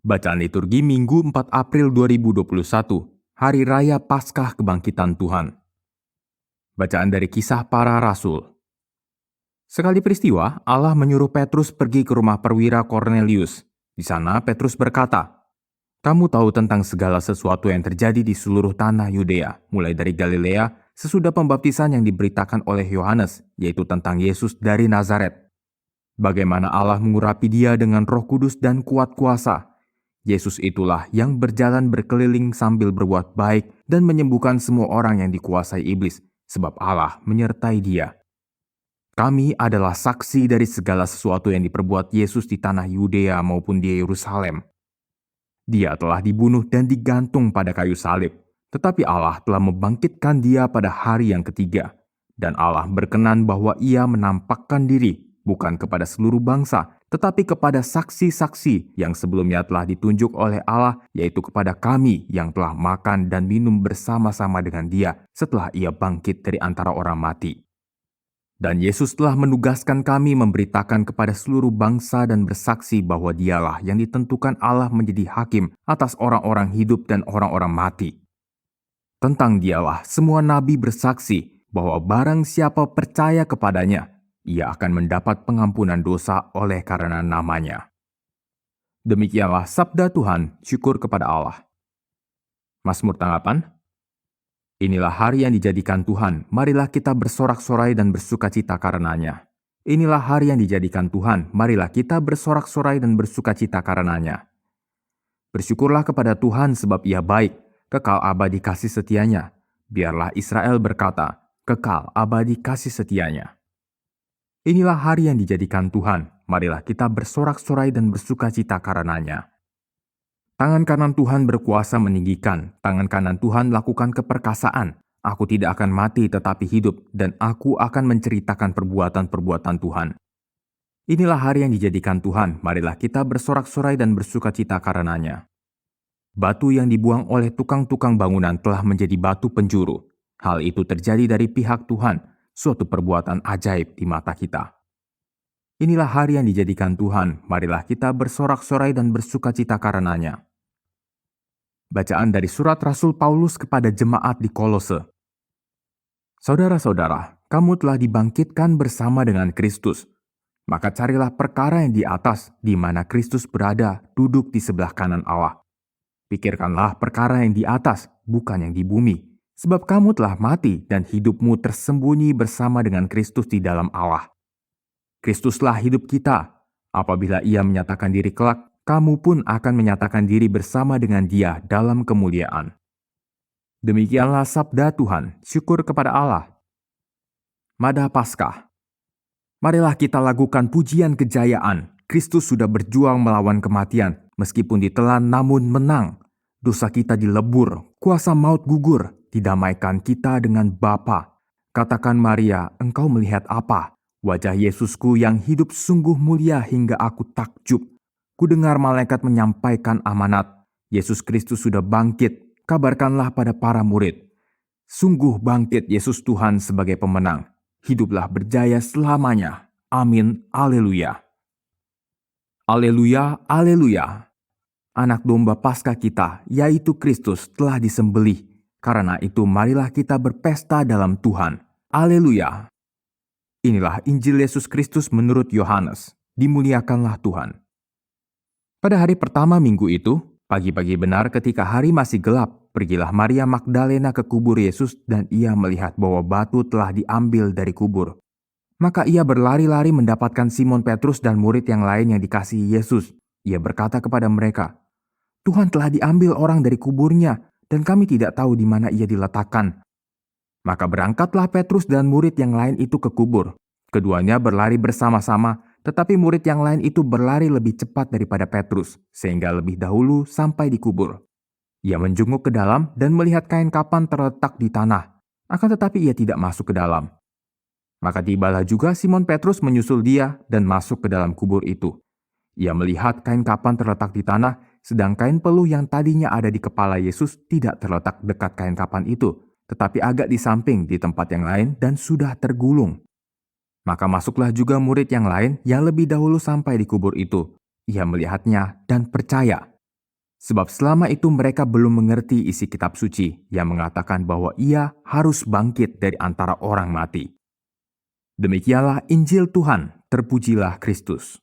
Bacaan liturgi Minggu 4 April 2021, Hari Raya Paskah Kebangkitan Tuhan. Bacaan dari Kisah Para Rasul. Sekali peristiwa, Allah menyuruh Petrus pergi ke rumah perwira Cornelius. Di sana Petrus berkata, "Kamu tahu tentang segala sesuatu yang terjadi di seluruh tanah Yudea, mulai dari Galilea, sesudah pembaptisan yang diberitakan oleh Yohanes, yaitu tentang Yesus dari Nazaret. Bagaimana Allah mengurapi dia dengan Roh Kudus dan kuat kuasa. Yesus itulah yang berjalan berkeliling sambil berbuat baik dan menyembuhkan semua orang yang dikuasai iblis, sebab Allah menyertai dia. Kami adalah saksi dari segala sesuatu yang diperbuat Yesus di tanah Yudea maupun di Yerusalem. Dia telah dibunuh dan digantung pada kayu salib, tetapi Allah telah membangkitkan dia pada hari yang ketiga. Dan Allah berkenan bahwa ia menampakkan diri bukan kepada seluruh bangsa, tetapi kepada saksi-saksi yang sebelumnya telah ditunjuk oleh Allah, yaitu kepada kami yang telah makan dan minum bersama-sama dengan dia setelah ia bangkit dari antara orang mati. Dan Yesus telah menugaskan kami memberitakan kepada seluruh bangsa dan bersaksi bahwa dialah yang ditentukan Allah menjadi hakim atas orang-orang hidup dan orang-orang mati. Tentang dialah semua nabi bersaksi bahwa barang siapa percaya kepadanya, ia akan mendapat pengampunan dosa oleh karena namanya." Demikianlah sabda Tuhan, syukur kepada Allah. Mazmur tanggapan. Inilah hari yang dijadikan Tuhan, marilah kita bersorak-sorai dan bersukacita karenanya. Inilah hari yang dijadikan Tuhan, marilah kita bersorak-sorai dan bersukacita karenanya. Bersyukurlah kepada Tuhan sebab Ia baik, kekal abadi kasih setianya. Biarlah Israel berkata, kekal abadi kasih setianya. Inilah hari yang dijadikan Tuhan, marilah kita bersorak-sorai dan bersukacita karenanya. Tangan kanan Tuhan berkuasa meninggikan, tangan kanan Tuhan lakukan keperkasaan. Aku tidak akan mati tetapi hidup, dan aku akan menceritakan perbuatan-perbuatan Tuhan. Inilah hari yang dijadikan Tuhan, marilah kita bersorak-sorai dan bersukacita karenanya. Batu yang dibuang oleh tukang-tukang bangunan telah menjadi batu penjuru. Hal itu terjadi dari pihak Tuhan, suatu perbuatan ajaib di mata kita. Inilah hari yang dijadikan Tuhan, marilah kita bersorak-sorai dan bersukacita karenanya. Bacaan dari surat Rasul Paulus kepada jemaat di Kolose. Saudara-saudara, kamu telah dibangkitkan bersama dengan Kristus. Maka carilah perkara yang di atas, di mana Kristus berada, duduk di sebelah kanan Allah. Pikirkanlah perkara yang di atas, bukan yang di bumi. Sebab kamu telah mati dan hidupmu tersembunyi bersama dengan Kristus di dalam Allah. Kristuslah hidup kita. Apabila Ia menyatakan diri kelak, kamu pun akan menyatakan diri bersama dengan Dia dalam kemuliaan. Demikianlah sabda Tuhan, syukur kepada Allah. Mada Paskah. Marilah kita lakukan pujian kejayaan. Kristus sudah berjuang melawan kematian, meskipun ditelan namun menang. Dosa kita dilebur, kuasa maut gugur. Didamaikan kita dengan Bapa. Katakan Maria, engkau melihat apa? Wajah Yesusku yang hidup sungguh mulia hingga aku takjub. Kudengar malaikat menyampaikan amanat. Yesus Kristus sudah bangkit, kabarkanlah pada para murid. Sungguh bangkit Yesus Tuhan sebagai pemenang. Hiduplah berjaya selamanya. Amin. Haleluya. Haleluya, haleluya. Anak domba Paskah kita, yaitu Kristus, telah disembelih. Karena itu marilah kita berpesta dalam Tuhan. Haleluya. Inilah Injil Yesus Kristus menurut Yohanes. Dimuliakanlah Tuhan. Pada hari pertama minggu itu, pagi-pagi benar ketika hari masih gelap, pergilah Maria Magdalena ke kubur Yesus dan ia melihat bahwa batu telah diambil dari kubur. Maka ia berlari-lari mendapatkan Simon Petrus dan murid yang lain yang dikasihi Yesus. Ia berkata kepada mereka, "Tuhan telah diambil orang dari kuburnya, dan kami tidak tahu di mana ia diletakkan." Maka berangkatlah Petrus dan murid yang lain itu ke kubur. Keduanya berlari bersama-sama, tetapi murid yang lain itu berlari lebih cepat daripada Petrus, sehingga lebih dahulu sampai di kubur. Ia menjunguk ke dalam dan melihat kain kapan terletak di tanah, akan tetapi ia tidak masuk ke dalam. Maka tibalah juga Simon Petrus menyusul dia dan masuk ke dalam kubur itu. Ia melihat kain kapan terletak di tanah, sedang kain peluh yang tadinya ada di kepala Yesus tidak terletak dekat kain kapan itu, tetapi agak di samping di tempat yang lain dan sudah tergulung. Maka masuklah juga murid yang lain yang lebih dahulu sampai di kubur itu. Ia melihatnya dan percaya. Sebab selama itu mereka belum mengerti isi kitab suci yang mengatakan bahwa Ia harus bangkit dari antara orang mati. Demikianlah Injil Tuhan, terpujilah Kristus.